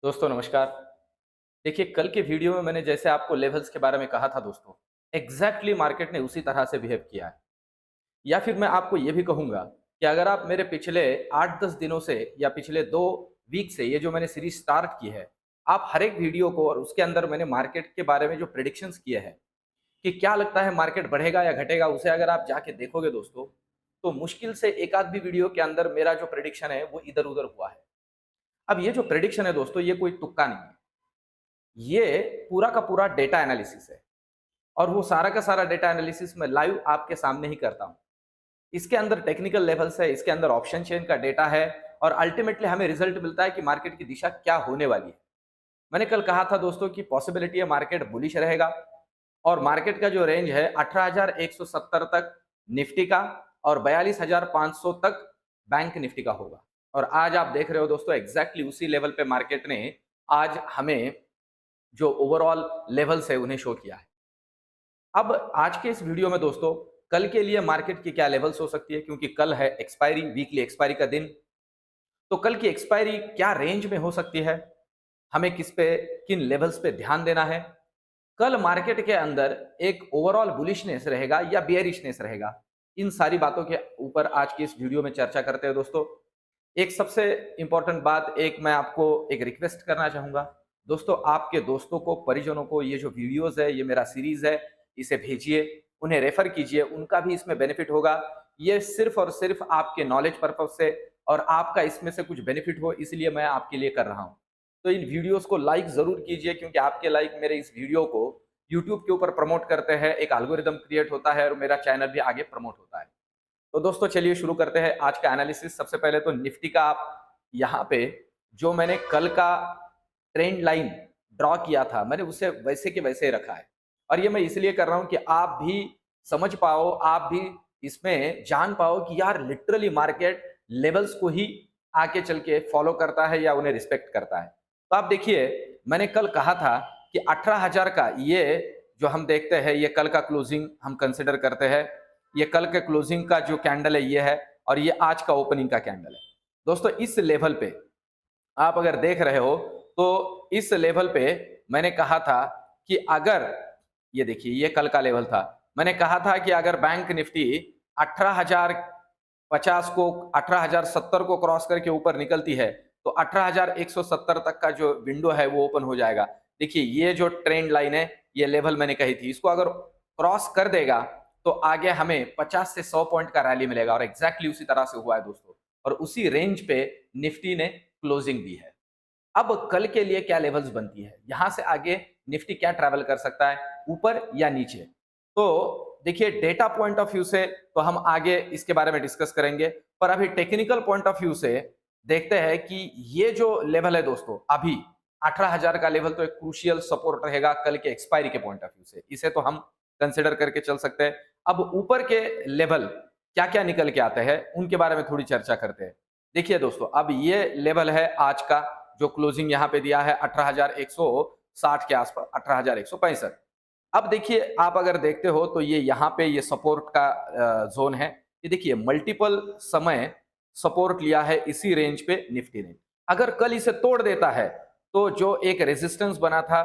दोस्तों नमस्कार। देखिए कल के वीडियो में मैंने जैसे आपको लेवल्स के बारे में कहा था दोस्तों, एग्ज़ैक्टली मार्केट ने उसी तरह से बिहेव किया है। या फिर मैं आपको ये भी कहूँगा कि अगर आप मेरे पिछले 8-10 दिनों से या पिछले 2 वीक से ये जो मैंने सीरीज़ स्टार्ट की है, आप हर एक वीडियो को और उसके अंदर मैंने मार्केट के बारे में जो प्रेडिक्शंस किए हैं, कि क्या लगता है मार्केट बढ़ेगा या घटेगा, उसे अगर आप जाके देखोगे दोस्तों, तो मुश्किल से एक आध भी वीडियो के अंदर मेरा जो प्रेडिक्शन है वो इधर-उधर हुआ है। अब ये जो प्रेडिक्शन है दोस्तों, ये कोई तुक्का नहीं है। ये पूरा का पूरा डेटा एनालिसिस है और वो सारा का सारा डेटा एनालिसिस मैं लाइव आपके सामने ही करता हूँ। इसके अंदर टेक्निकल लेवल्स है, इसके अंदर ऑप्शन चेन का डेटा है और अल्टीमेटली हमें रिजल्ट मिलता है कि मार्केट की दिशा क्या होने वाली है। मैंने कल कहा था दोस्तों कि पॉसिबिलिटी है मार्केट बुलिश रहेगा और मार्केट का जो रेंज है 18,170 तक निफ्टी का और 42,500 तक बैंक निफ्टी का होगा। और आज आप देख रहे हो दोस्तों एग्जैक्टली उसी लेवल पे मार्केट ने आज हमें जो ओवरऑल लेवल्स है उन्हें शो किया है। अब आज के इस वीडियो में दोस्तों कल के लिए मार्केट की क्या लेवल्स हो सकती है, क्योंकि कल है एक्सपायरी, वीकली एक्सपायरी का दिन। तो कल की एक्सपायरी क्या रेंज में हो सकती है, हमें किस पे, किन लेवल्स पे ध्यान देना है। कल मार्केट के अंदर एक ओवरऑल बुलिशनेस रहेगा या बियरिशनेस रहेगा, इन सारी बातों के ऊपर आज की इस वीडियो में चर्चा करते हैं दोस्तों। एक सबसे इंपॉर्टेंट बात, एक मैं आपको एक रिक्वेस्ट करना चाहूंगा दोस्तों, आपके दोस्तों को, परिजनों को ये जो वीडियोस है, ये मेरा सीरीज है, इसे भेजिए, उन्हें रेफर कीजिए, उनका भी इसमें बेनिफिट होगा। ये सिर्फ और सिर्फ आपके नॉलेज पर्पज से और आपका इसमें से कुछ बेनिफिट हो इसलिए मैं आपके लिए कर रहा हूँ। तो इन वीडियोस को लाइक जरूर कीजिए, क्योंकि आपके लाइक मेरे इस वीडियो को यूट्यूब के ऊपर प्रमोट करते हैं, एक एल्गोरिदम क्रिएट होता है और मेरा चैनल भी आगे प्रमोट होता है। तो दोस्तों चलिए शुरू करते हैं आज का एनालिसिस। सबसे पहले तो निफ्टी का आप यहाँ पे जो मैंने कल का ट्रेंड लाइन ड्रॉ किया था, मैंने उसे वैसे के वैसे ही रखा है और ये मैं इसलिए कर रहा हूँ कि आप भी समझ पाओ, आप भी इसमें जान पाओ कि यार लिटरली मार्केट लेवल्स को ही आके चल के फॉलो करता है या उन्हें रिस्पेक्ट करता है। तो आप देखिए, मैंने कल कहा था कि 18,000 का ये जो हम देखते हैं, ये कल का क्लोजिंग हम कंसिडर करते हैं, ये कल के क्लोजिंग का जो कैंडल है ये है और ये आज का ओपनिंग का कैंडल है। दोस्तों इस लेवल पे आप अगर देख रहे हो तो इस लेवल पे मैंने कहा था कि अगर, ये देखिए ये कल का लेवल था, मैंने कहा था कि अगर बैंक निफ्टी 18,050 को, 18,070 को क्रॉस करके ऊपर निकलती है तो 18,170 तक का जो विंडो है वो ओपन हो जाएगा। देखिए ये जो ट्रेंड लाइन है, ये लेवल मैंने कही थी, इसको अगर क्रॉस कर देगा तो आगे हमें 50 से 100 पॉइंट का रैली मिलेगा और एग्जैक्टली उसी तरह से हुआ है दोस्तों। और उसी रेंज पे निफ्टी ने क्लोजिंग दी है। अब कल के लिए क्या लेवल्स बनती है, यहां से आगे निफ्टी क्या ट्रैवल कर सकता है, ऊपर या नीचे। तो देखिए डेटा पॉइंट ऑफ व्यू से तो हम आगे इसके बारे में डिस्कस करेंगे, पर अभी टेक्निकल पॉइंट ऑफ व्यू से देखते हैं कि ये जो लेवल है दोस्तों, अभी 18,000 का लेवल तो एक क्रूशियल सपोर्ट रहेगा कल के एक्सपायरी के पॉइंट ऑफ व्यू से, इसे तो हम कंसिडर करके चल सकते हैं। अब ऊपर के लेवल क्या क्या निकल के आते हैं उनके बारे में थोड़ी चर्चा करते हैं। देखिए दोस्तों, अब ये लेवल है आज का जो क्लोजिंग यहाँ पे दिया है 18,160 के आसपास, 18,165। अब देखिए आप अगर देखते हो तो ये यहाँ पे ये सपोर्ट का जोन है। ये देखिए मल्टीपल समय सपोर्ट लिया है इसी रेंज पे निफ्टी ने। अगर कल इसे तोड़ देता है तो जो एक रेजिस्टेंस बना था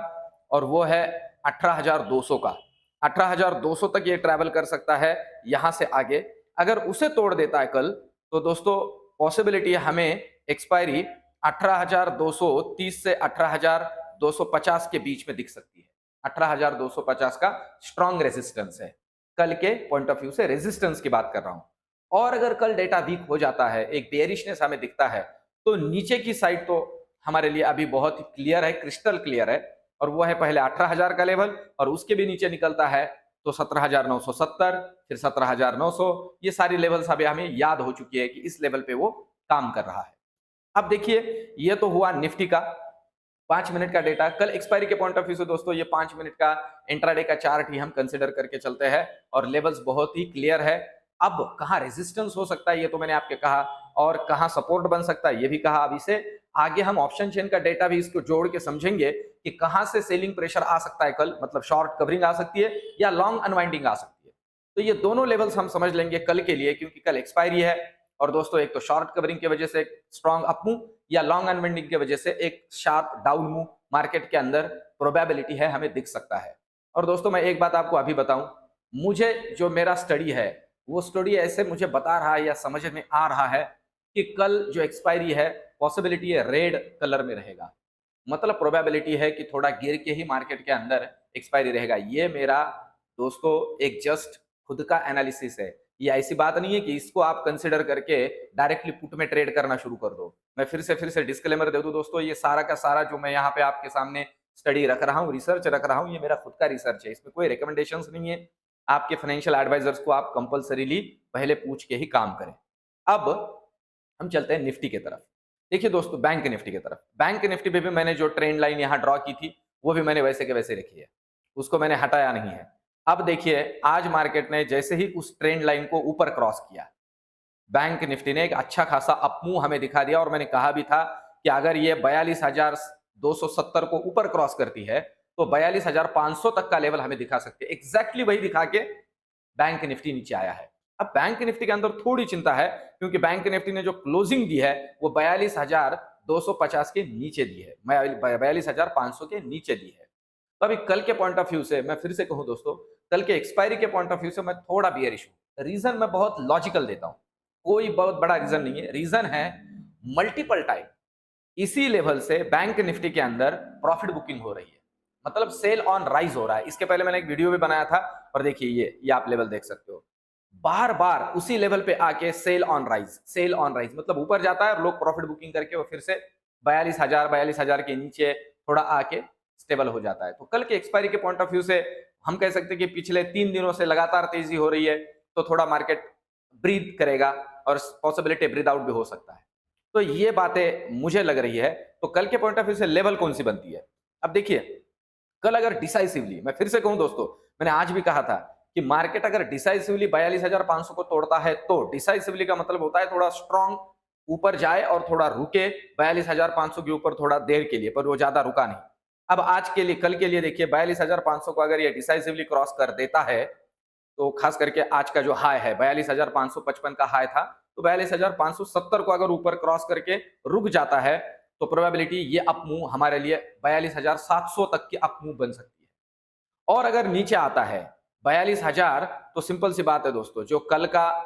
और वो है 18,200 का, 18,200 तक ये ट्रैवल कर सकता है यहाँ से आगे। अगर उसे तोड़ देता है कल तो दोस्तों पॉसिबिलिटी है हमें एक्सपायरी 18,230 से 18,250 के बीच में दिख सकती है। 18,250 का स्ट्रॉन्ग रेजिस्टेंस है, कल के पॉइंट ऑफ व्यू से रेजिस्टेंस की बात कर रहा हूं। और अगर कल डेटा वीक हो जाता है, एक बेयरिशनेस हमें दिखता है, तो नीचे की साइड तो हमारे लिए अभी बहुत ही क्लियर है, क्रिस्टल क्लियर है, और वो है पहले 18,000 का लेवल और उसके भी नीचे निकलता है तो 17,970, फिर 17,900। ये सारी लेवल्स अभी हमें याद हो चुकी है कि इस लेवल पे वो काम कर रहा है। अब देखिए ये तो हुआ निफ्टी का 5 मिनट का डेटा। कल एक्सपायरी के पॉइंट ऑफ व्यू से दोस्तों ये 5 मिनट का इंट्राडे का चार्ट ही हम कंसिडर करके चलते हैं और लेवल्स बहुत ही क्लियर है। अब कहाँ रेजिस्टेंस हो सकता है ये तो मैंने आपके कहा, और कहाँ सपोर्ट बन सकता है ये भी कहा। अब इसे आगे हम ऑप्शन चेन का डेटा भी इसको जोड़ के समझेंगे कि कहाँ से सेलिंग प्रेशर आ सकता है कल, मतलब शॉर्ट कवरिंग आ सकती है या लॉन्ग अनवाइंडिंग आ सकती है। तो ये दोनों लेवल्स हम समझ लेंगे कल के लिए, क्योंकि कल एक्सपायरी है और दोस्तों एक तो शॉर्ट कवरिंग की वजह से स्ट्रॉन्ग अप मूव, या लॉन्ग अनवाइंडिंग की वजह से एक शार्प डाउन मूव मार्केट के अंदर प्रोबेबिलिटी है, हमें दिख सकता है। और दोस्तों मैं एक बात आपको अभी बताऊं, मुझे जो मेरा स्टडी है वो स्टडी ऐसे मुझे बता रहा है या समझ में आ रहा है कि कल जो एक्सपायरी है पॉसिबिलिटी है रेड कलर में रहेगा, मतलब प्रोबेबिलिटी है कि थोड़ा गिर के ही मार्केट के अंदर एक्सपायरी रहेगा। ये मेरा दोस्तों एक जस्ट खुद का एनालिसिस है, ये ऐसी बात नहीं है कि इसको आप कंसिडर करके डायरेक्टली पुट में ट्रेड करना शुरू कर दो। मैं फिर से डिस्क्लेमर दे दूं दोस्तों, ये सारा का सारा जो मैं यहाँ पे आपके सामने स्टडी रख रहा हूँ, रिसर्च रख रहा हूँ, ये मेरा खुद का रिसर्च है, इसमें कोई रिकमेंडेशंस नहीं है। आपके फाइनेंशियल एडवाइजर्स को आप कंपल्सरीली पहले पूछ के ही काम करें। अब हम चलते हैं निफ्टी की तरफ। देखिए दोस्तों, बैंक निफ्टी की तरफ, बैंक निफ्टी पे भी मैंने जो ट्रेंड लाइन यहाँ ड्रॉ की थी वो भी मैंने वैसे के वैसे रखी है, उसको मैंने हटाया नहीं है। अब देखिए आज मार्केट ने जैसे ही उस ट्रेंड लाइन को ऊपर क्रॉस किया, बैंक निफ्टी ने एक अच्छा खासा अपमूव हमें दिखा दिया, और मैंने कहा भी था कि अगर ये 42,270 को ऊपर क्रॉस करती है तो 42,500 तक का लेवल हमें दिखा सकती है। एग्जैक्टली वही दिखा के बैंक निफ्टी नीचे आया है। अब बैंक निफ्टी के अंदर थोड़ी चिंता है, क्योंकि बैंक निफ्टी ने जो क्लोजिंग दी है वो 42,250 के नीचे दी है, 42,500 के नीचे दी है। तो अभी कल के पॉइंट ऑफ व्यू से मैं फिर से कहूं दोस्तों, कल के एक्सपायरी के पॉइंट ऑफ व्यू से मैं थोड़ा बियरिश हूं। रीजन मैं बहुत लॉजिकल देता हूं, कोई बहुत बड़ा रीजन नहीं है। रीजन है मल्टीपल टाइम इसी लेवल से बैंक निफ्टी के अंदर प्रॉफिट बुकिंग हो रही है, मतलब सेल ऑन राइज हो रहा है। इसके पहले मैंने एक वीडियो भी बनाया था, और देखिए ये आप लेवल देख सकते हो, बार बार उसी लेवल पे आके सेल ऑन राइज मतलब ऊपर जाता है और लोग प्रॉफिट बुकिंग करके वो फिर से 42,000 के नीचे थोड़ा आके स्टेबल हो जाता है। तो कल के एक्सपायरी के पॉइंट ऑफ व्यू से हम कह सकते हैं कि पिछले 3 दिनों से लगातार तेजी हो रही है, तो थोड़ा मार्केट ब्रीथ करेगा और पॉसिबिलिटी ब्रीथ आउट भी हो सकता है। तो ये बातें मुझे लग रही है। तो कल के पॉइंट ऑफ व्यू से लेवल कौन सी बनती है? अब देखिए, कल अगर डिसाइसिवली, मैं फिर से कहूं दोस्तों, मैंने आज भी कहा था कि मार्केट अगर डिसाइसिवली 42,500 को तोड़ता है, तो डिसाइसिवली का मतलब होता है थोड़ा स्ट्रॉन्ग ऊपर जाए और थोड़ा रुके 42,500 के ऊपर थोड़ा देर के लिए, पर वो ज्यादा रुका नहीं। अब आज के लिए, कल के लिए देखिए, 42,500 को अगर ये डिसाइसिवली क्रॉस कर देता है, तो खास करके आज का जो हाई है 42,555 का हाई था, तो 42,570 को अगर ऊपर क्रॉस करके रुक जाता है, तो प्रोबेबिलिटी ये अप मूव हमारे लिए 42,700 तक की अप मूव बन सकती है। और अगर नीचे आता है 42,000, तो सिंपल सी बात है दोस्तों, जो कल का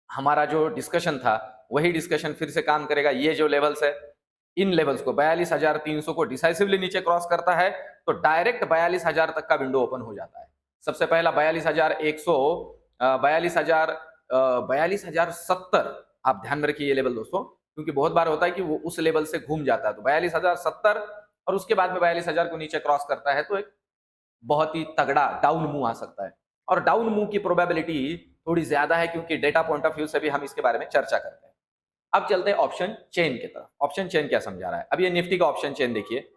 हमारा जो डिस्कशन था वही डिस्कशन फिर से काम करेगा। ये जो लेवल्स है, इन लेवल्स को 42,300 को डिसाइसिवली नीचे क्रॉस करता है, तो डायरेक्ट 42,000 तक का विंडो ओपन हो जाता है। सबसे पहला 42,100, 42,070, आप ध्यान में रखिए ये लेवल दोस्तों, क्योंकि बहुत बार होता है कि वो उस लेवल से घूम जाता है। तो 42,070 और उसके बाद में 42,000 को नीचे क्रॉस करता है, तो एक बहुत ही तगड़ा डाउन मूव आ सकता है। और डाउन मूव की प्रोबेबिलिटी थोड़ी ज्यादा है, क्योंकि डेटा पॉइंट ऑफ व्यू से भी हम इसके बारे में चर्चा करते हैं। अब चलते हैं ऑप्शन चेन की तरफ। ऑप्शन चेन क्या समझा रहा है? अब ये निफ्टी का ऑप्शन चेन देखिए,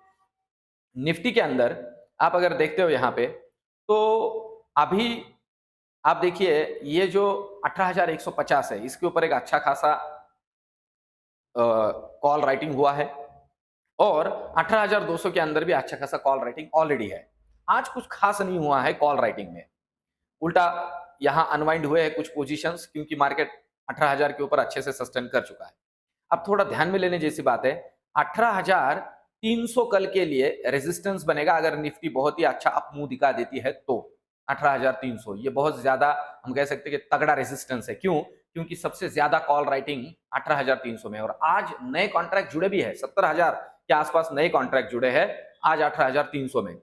निफ्टी के अंदर आप अगर देखते हो यहाँ पे, तो अभी आप देखिए ये जो 18,150 है, इसके ऊपर एक अच्छा खासा कॉल राइटिंग हुआ है, और 18,200 के अंदर भी अच्छा खासा कॉल राइटिंग ऑलरेडी है। आज कुछ खास नहीं हुआ है कॉल राइटिंग में, उल्टा यहां अनवाइंड हुए हैं कुछ पोजीशंस, क्योंकि मार्केट 18,000 के ऊपर अच्छे से सस्टेन कर चुका है। अब थोड़ा ध्यान में लेने जैसी बात है, 18,300 कल के लिए रेजिस्टेंस बनेगा अगर निफ्टी बहुत ही अच्छा अप मूव दिखा देती है तो। 18,300 ये बहुत ज्यादा, हम कह सकते हैं कि तगड़ा रेजिस्टेंस है। क्यों? क्योंकि सबसे ज्यादा कॉल राइटिंग 18,300 में, और आज नए कॉन्ट्रैक्ट जुड़े भी है, 70,000 के आसपास नए कॉन्ट्रैक्ट जुड़े हैं आज 18,300 में।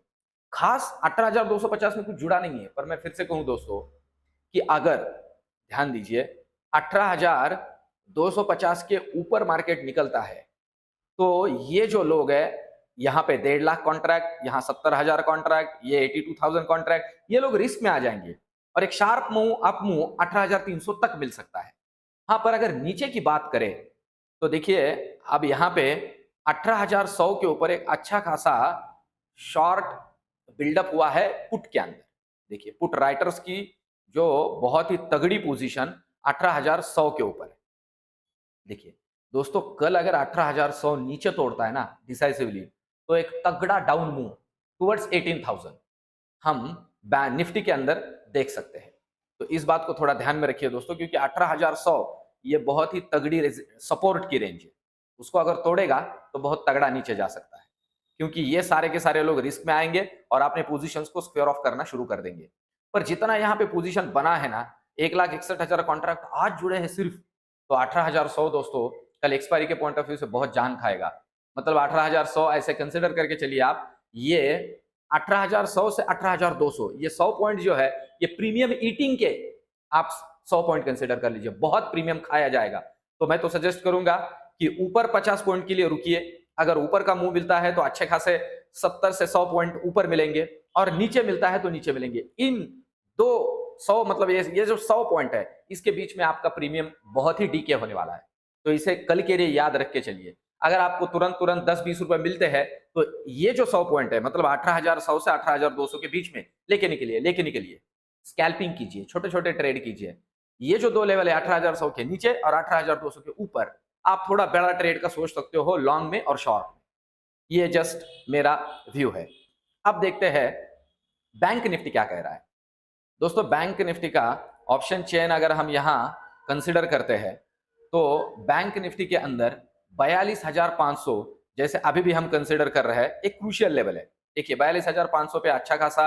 खास 18,250 में कुछ जुड़ा नहीं है, पर मैं फिर से कहूं दोस्तों कि अगर ध्यान दीजिए 18,250 के ऊपर मार्केट निकलता है, तो ये जो लोग है यहाँ पे 1.5 लाख कॉन्ट्रैक्ट, यहाँ 70,000 कॉन्ट्रैक्ट, ये 82,000 कॉन्ट्रैक्ट, ये लोग रिस्क में आ जाएंगे और एक शार्प मूव अप मूव 18,300 तक मिल सकता है। हाँ, पर अगर नीचे की बात करें तो देखिए अब यहाँ पे 18,100 के ऊपर एक अच्छा खासा शॉर्ट बिल्डअप हुआ है पुट के अंदर। देखिए पुट राइटर्स की जो बहुत ही तगड़ी पोजीशन 18,100 के ऊपर है। देखिए दोस्तों, कल अगर 18,100 नीचे तोड़ता है ना डिसाइसिवली, तो एक तगड़ा डाउन मूव टुवर्ड्स 18,000 हम निफ्टी के अंदर देख सकते हैं। तो इस बात को थोड़ा ध्यान में रखिए दोस्तों, क्योंकि 18,100 ये बहुत ही तगड़ी सपोर्ट की रेंज है। उसको अगर तोड़ेगा तो बहुत तगड़ा नीचे जा सकता है, क्योंकि ये सारे के सारे लोग रिस्क में आएंगे और अपने पोजीशंस को स्क्वेयर ऑफ करना शुरू कर देंगे। पर जितना यहाँ पे पोजीशन बना है ना, 1,61,000 कॉन्ट्रैक्ट आज जुड़े हैं सिर्फ, तो 18,100 दोस्तों कल एक्सपायरी के पॉइंट ऑफ व्यू से बहुत जान खाएगा। मतलब 18,100 ऐसे कंसिडर करके चलिए आप, ये 18,100 से 18,200, ये 100 पॉइंट जो है ये प्रीमियम ईटिंग के आप 100 पॉइंट कंसिडर कर लीजिए, बहुत प्रीमियम खाया जाएगा। तो मैं तो सजेस्ट करूंगा कि ऊपर 50 पॉइंट के लिए रुकिए, अगर ऊपर का मुंह मिलता है तो अच्छे खासे 70 से 100 पॉइंट ऊपर मिलेंगे, और नीचे मिलता है तो नीचे मिलेंगे। इन दो 100 मतलब ये जो 100 पॉइंट है इसके बीच में आपका प्रीमियम बहुत ही डीके होने वाला है। तो इसे कल के लिए याद रख के चलिए। अगर आपको तुरंत तुरंत 10-20 रुपए मिलते हैं तो ये जो 100 पॉइंट है मतलब 18,100 से 18,200 के बीच में लेके निकलिए, स्कैल्पिंग कीजिए, छोटे छोटे ट्रेड कीजिए। ये जो दो लेवल है 18,100 के नीचे और 18,200 के ऊपर, आप थोड़ा बड़ा ट्रेड का सोच सकते हो लॉन्ग में और शॉर्ट में। ये जस्ट मेरा व्यू है। अब देखते हैं बैंक निफ्टी क्या कह रहा है। दोस्तों बैंक निफ्टी का ऑप्शन चेन अगर हम यहां कंसिडर करते हैं तो बैंक निफ्टी के अंदर 42,500 जैसे अभी भी हम कंसिडर कर रहे हैं एक क्रूशियल लेवल है। देखिए 42,500 पे अच्छा खासा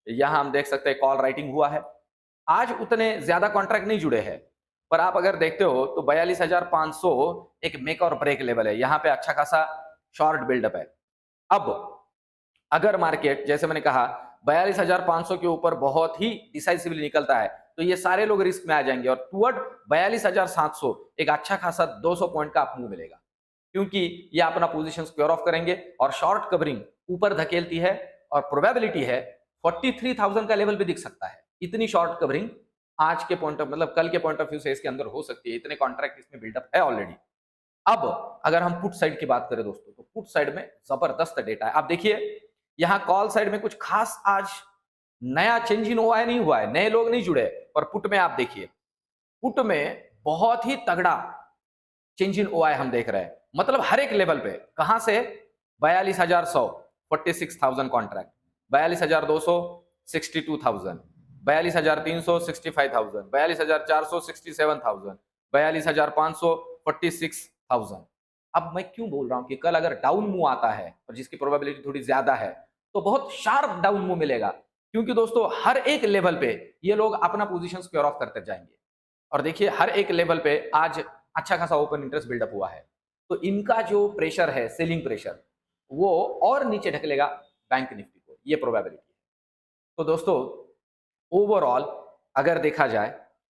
यहां हम देख सकते हैं कॉल राइटिंग हुआ है। आज उतने ज्यादा कॉन्ट्रैक्ट नहीं जुड़े हैं, पर आप अगर देखते हो तो 42,500 एक मेक और ब्रेक लेवल है, यहां पे अच्छा खासा शॉर्ट बिल्डअप है। अब अगर मार्केट जैसे मैंने कहा 42,500 के ऊपर बहुत ही डिसाइसिवली निकलता है तो ये सारे लोग रिस्क में आ जाएंगे और टुवर्ड 42,700 एक अच्छा खासा 200 पॉइंट का आप मुंह मिलेगा, क्योंकि ये अपना पोजीशन स्क्वेयर ऑफ करेंगे और शॉर्ट कवरिंग ऊपर धकेलती है और प्रोबेबिलिटी है 43,000 का लेवल भी दिख सकता है। इतनी शॉर्ट कवरिंग आज के पॉइंट ऑफ मतलब कल के पॉइंट ऑफ व्यू से इसके अंदर हो सकती है, इतने कॉन्ट्रैक्ट इसमें बिल्डअप है ऑलरेडी। अब अगर हम पुट साइड की बात करें दोस्तों, तो पुट साइड में जबरदस्त डेटा है। आप देखिए यहां कॉल साइड में कुछ खास आज नया चेंज इन हुआ है, नहीं हुआ है, नए लोग नहीं जुड़े, और पुट में आप देखिए पुट में बहुत ही तगड़ा चेंज इन हुआ है हम देख रहे हैं। मतलब हर एक लेवल पे कहां से 42,100 46,000 कॉन्ट्रैक्ट, 42,200 62,000, 42,300 65,000, 42,400 67,000, 42,500 46,000। अब मैं क्यों बोल रहा हूं कि कल अगर डाउन मूव आता है और जिसकी प्रोबेबिलिटी थोड़ी ज्यादा है तो बहुत शार्प डाउन मूव मिलेगा, क्योंकि दोस्तों हर एक लेवल पे ये लोग अपना पोजीशन स्क्वेयर ऑफ करते जाएंगे। और देखिए हर एक लेवल पे आज अच्छा खासा ओपन इंटरेस्ट बिल्डअप हुआ है, तो इनका जो प्रेशर है सेलिंग प्रेशर वो और नीचे ढकेलेगा बैंक निफ्टी को, ये प्रोबेबिलिटी है। तो दोस्तों ओवरऑल अगर देखा जाए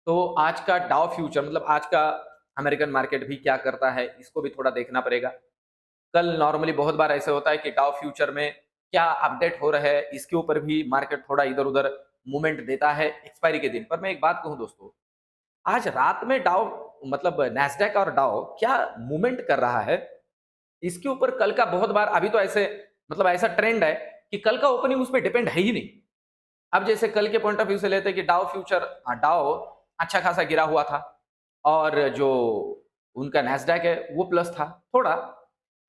तो आज का डाउ फ्यूचर मतलब आज का अमेरिकन मार्केट भी क्या करता है इसको भी थोड़ा देखना पड़ेगा। कल नॉर्मली बहुत बार ऐसे होता है कि डाउ फ्यूचर में क्या अपडेट हो रहा है इसके ऊपर भी मार्केट थोड़ा इधर उधर मूवमेंट देता है एक्सपायरी के दिन। पर मैं एक बात कहूं दोस्तों, आज रात में डाउ मतलब नैस्डैक और डाउ क्या मूवमेंट कर रहा है इसके ऊपर कल का बहुत बार अभी तो ऐसे मतलब ऐसा ट्रेंड है कि कल का ओपनिंग उस पर डिपेंड है ही नहीं। अब जैसे कल के पॉइंट ऑफ व्यू से लेते हैं कि डाउ फ्यूचर डाउ अच्छा खासा गिरा हुआ था और जो उनका नैस्डैक है वो प्लस था थोड़ा,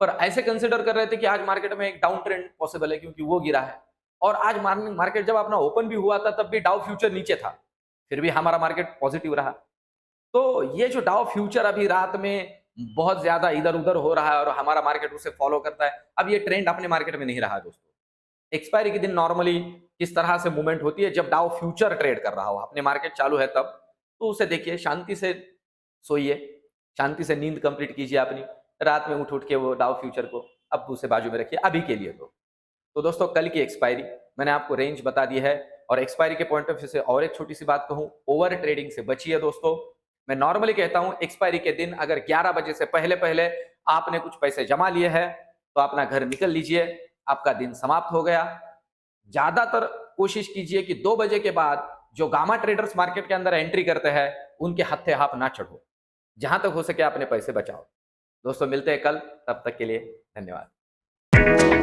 पर ऐसे कंसिडर कर रहे थे कि आज मार्केट में एक डाउन ट्रेंड पॉसिबल है क्योंकि वो गिरा है। और आज मार्केट जब अपना ओपन भी हुआ था तब भी डाउ फ्यूचर नीचे था, फिर भी हमारा मार्केट पॉजिटिव रहा। तो ये जो डाउ फ्यूचर अभी रात में बहुत ज्यादा इधर उधर हो रहा है और हमारा मार्केट उसे फॉलो करता है, अब ये ट्रेंड अपने मार्केट में नहीं रहा दोस्तों। एक्सपायरी के दिन नॉर्मली किस तरह से मूवमेंट होती है जब डाउ फ्यूचर ट्रेड कर रहा हो, अपने मार्केट चालू है तब, तो उसे देखिए शांति से सोइए, शांति से नींद कंप्लीट कीजिए अपनी, रात में उठ के वो डाउ फ्यूचर को अब उसे बाजू में रखिए अभी के लिए। तो दोस्तों कल की एक्सपायरी मैंने आपको रेंज बता दी है, और एक्सपायरी के पॉइंट ऑफ व्यू से और एक छोटी सी बात कहूं, ओवर ट्रेडिंग से बचिए दोस्तों। मैं नॉर्मली कहता हूं एक्सपायरी के दिन अगर 11 बजे से पहले पहले आपने कुछ पैसे जमा लिए हैं तो अपना घर निकल लीजिए, आपका दिन समाप्त हो गया। ज्यादातर कोशिश कीजिए कि 2 बजे के बाद जो गामा ट्रेडर्स मार्केट के अंदर एंट्री करते हैं उनके हत्थे हाथ ना चढ़ो, जहां तक हो सके अपने पैसे बचाओ। दोस्तों मिलते हैं कल, तब तक के लिए धन्यवाद।